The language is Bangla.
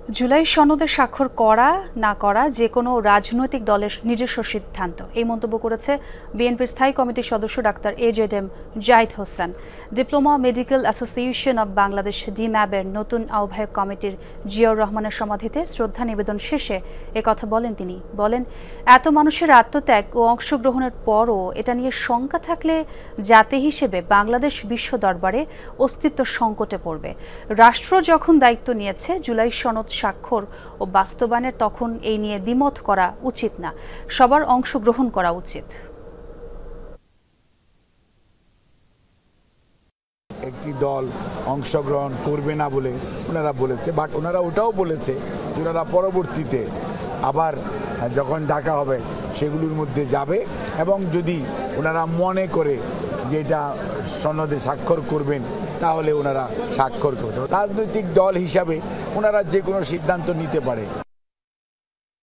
জুলাই সনদে স্বাক্ষর করা না করা যে কোনো রাজনৈতিক দলের নিজস্ব সিদ্ধান্ত, এই মন্তব্য করেছে বিএনপির স্থায়ী কমিটির সদস্য doctor AZM Zahid Hossain. Diploma medical association of Bangladesh ডিম্যাবের নতুন আহ্বায়ক কমিটির জিয়াউর রহমানের সমাধিতে শ্রদ্ধা নিবেদন শেষে একথা বলেন তিনি। বলেন, এত মানুষের আত্মত্যাগ ও অংশগ্রহণের পরও এটা নিয়ে শঙ্কা থাকলে জাতি হিসেবে বাংলাদেশ বিশ্ব দরবারে অস্তিত্ব সংকটে পড়বে। রাষ্ট্র যখন দায়িত্ব নিয়েছে জুলাই সনদ স্বাক্ষর ও বাস্তবায়নের, তখন এই নিয়ে দ্বিমত করা উচিত না, সবার অংশগ্রহণ করা উচিত। একটি দল অংশগ্রহণ করবে না বলে ওনারা বলেছে, বাট ওনারা ওটাও বলেছে যে ওনারা পরবর্তীতে আবার যখন ডাকা হবে সেগুলোর মধ্যে যাবে, এবং যদি ওনারা মনে করে যে এটা সনদে স্বাক্ষর করবেন তাহলে ওনারা স্বাক্ষর করবে। রাজনৈতিক দল হিসাবে ওনারা যে কোনো সিদ্ধান্ত নিতে পারে।